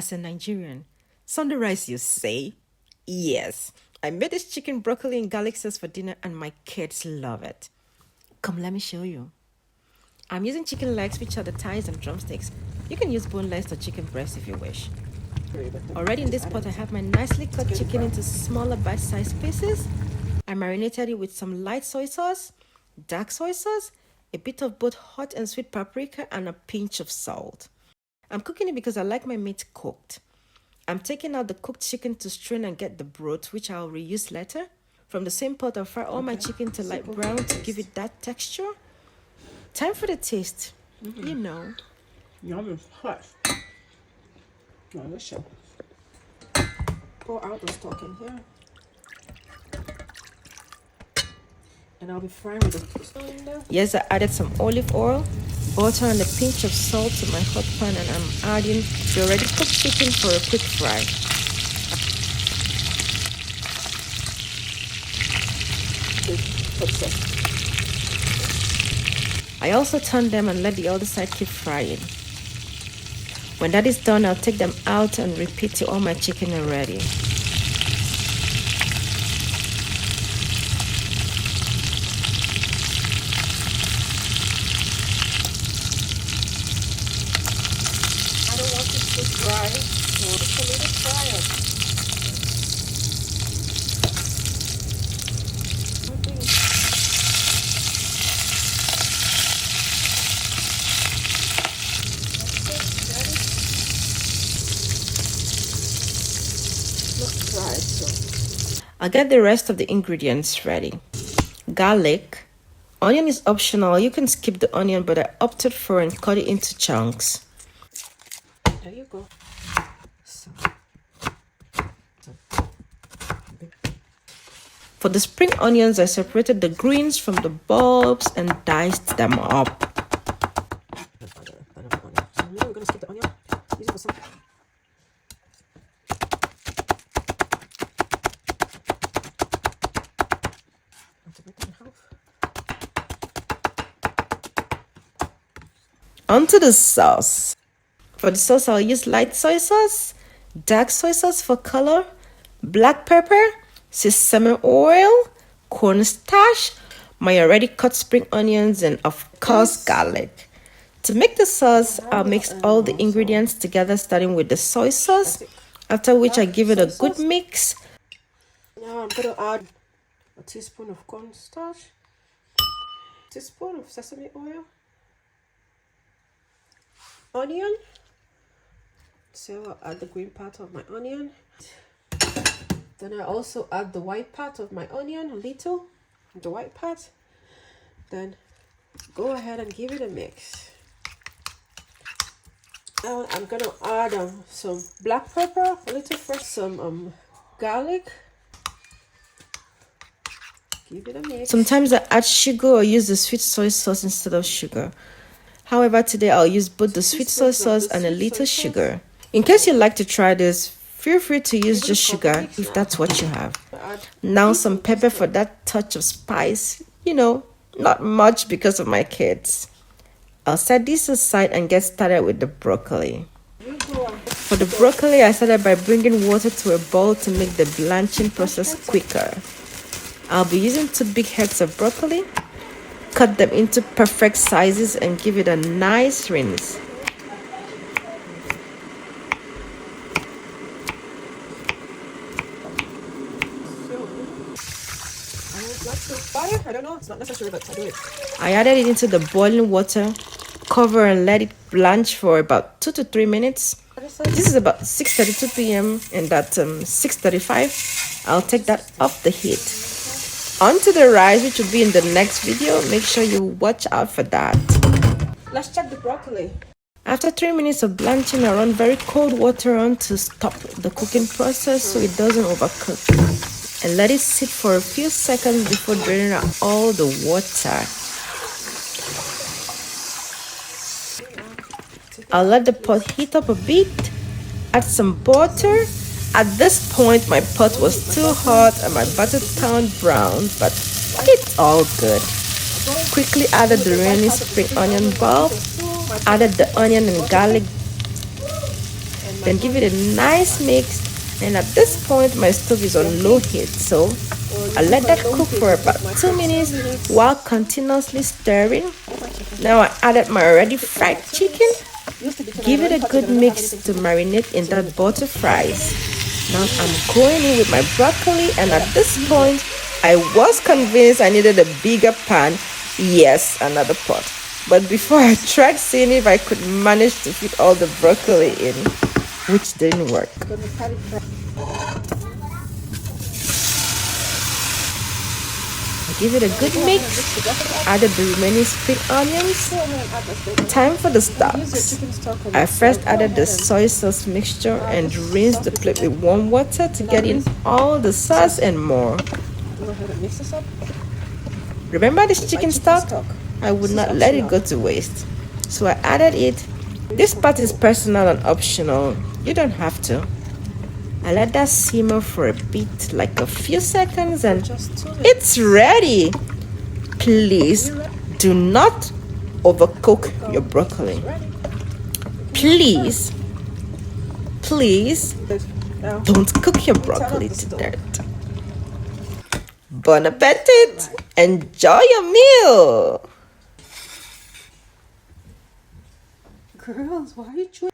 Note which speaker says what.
Speaker 1: as a Nigerian. Sunday rice, you say? Yes. I made this chicken, broccoli, and garlic sauce for dinner, and my kids love it. Come, let me show you. I'm using chicken legs, which are the thighs and drumsticks. You can use boneless or chicken breast if you wish. Already in this pot, I have my nicely cut chicken into smaller bite-sized pieces. I marinated it with some light soy sauce, dark soy sauce, a bit of both hot and sweet paprika, and a pinch of salt. I'm cooking it because I like my meat cooked. I'm taking out the cooked chicken to strain and get the broth, which I'll reuse later. From the same pot, I'll fry all my chicken to light brown to give it that texture. Time for the taste. You know.
Speaker 2: Yum is hot. Delicious. Pour out the stock in here. And I'll be frying with the stone in there.
Speaker 1: Yes, I added some olive oil, butter, and a pinch of salt to my hot pan, and I'm adding the already cooked chicken for a quick fry. I also turn them and let the other side keep frying. When that is done, I'll take them out and repeat till all my chicken are ready.
Speaker 2: I don't want it to dry. I want it a little drier.
Speaker 1: I'll get the rest of the ingredients ready. Garlic. Onion is optional. You can skip the onion, but I opted for and cut it into chunks.
Speaker 2: There you go.
Speaker 1: For the spring onions, I separated the greens from the bulbs and diced them up.
Speaker 2: We're gonna skip the onion. Use it for some.
Speaker 1: Onto the sauce. For the sauce, I'll use light soy sauce, dark soy sauce for color, black pepper, sesame oil, cornstarch, my already cut spring onions, and of course garlic. To make the sauce, I'll mix all the ingredients together, starting with the soy sauce, after which I give it a good mix.
Speaker 2: Now I'm going to add a teaspoon of cornstarch, a teaspoon of sesame oil, onion. So I'll add the green part of my onion. Then I also add the white part of my onion, a little, the white part. Then go ahead and give it a mix. Now I'm gonna add some black pepper, a little fresh, some garlic. Give it a mix.
Speaker 1: Sometimes I add sugar or use the sweet soy sauce instead of sugar. However, today I'll use both the sweet soy sauce and a little sugar. In case you'd like to try this, feel free to use just sugar if that's what you have. Now some pepper for that touch of spice. You know, not much because of my kids. I'll set this aside and get started with the broccoli. For the broccoli, I started by bringing water to a boil to make the blanching process quicker. I'll be using 2 big heads of broccoli. Cut them into perfect sizes and give it a nice rinse.
Speaker 2: I don't know, it's not necessary, but I do it.
Speaker 1: I added it into the boiling water, cover and let it blanch for about 2 to 3 minutes. This is about 6:32 p.m. and at 6:35, I'll take that off the heat. Onto the rice, which will be in the next video. Make sure you watch out for that.
Speaker 2: Let's check the broccoli.
Speaker 1: After 3 minutes of blanching, I run very cold water on to stop the cooking process so it doesn't overcook. And let it sit for a few seconds before draining out all the water. I'll let the pot heat up a bit. Add some butter. At this point, my pot was too hot and my butter turned brown, but it's all good. Quickly added the remaining spring onion bulb. Added the onion and garlic. Then give it a nice mix. And at this point, my stove is on low heat, so I let that cook for about 2 minutes while continuously stirring. Now I added my already fried chicken. Give it a good mix to marinate in that butter fries. Now I'm going in with my broccoli, and at this point, I was convinced I needed a bigger pan. Yes, another pot. But before I tried seeing if I could manage to fit all the broccoli in, which didn't work. Give it a good mix. Added the remaining spring onions. Time for the stocks. I first added the soy sauce mixture and rinsed the plate with warm water to get in all the sauce and more. Remember this chicken stock? I would not let it go to waste, so I added it. This part is personal and optional. You don't have to. I let that simmer for a bit, like a few seconds, and it's ready. Please do not overcook your broccoli. Please don't cook your broccoli to death. Bon appetit! Enjoy your meal!
Speaker 2: Girls, why are you chewing?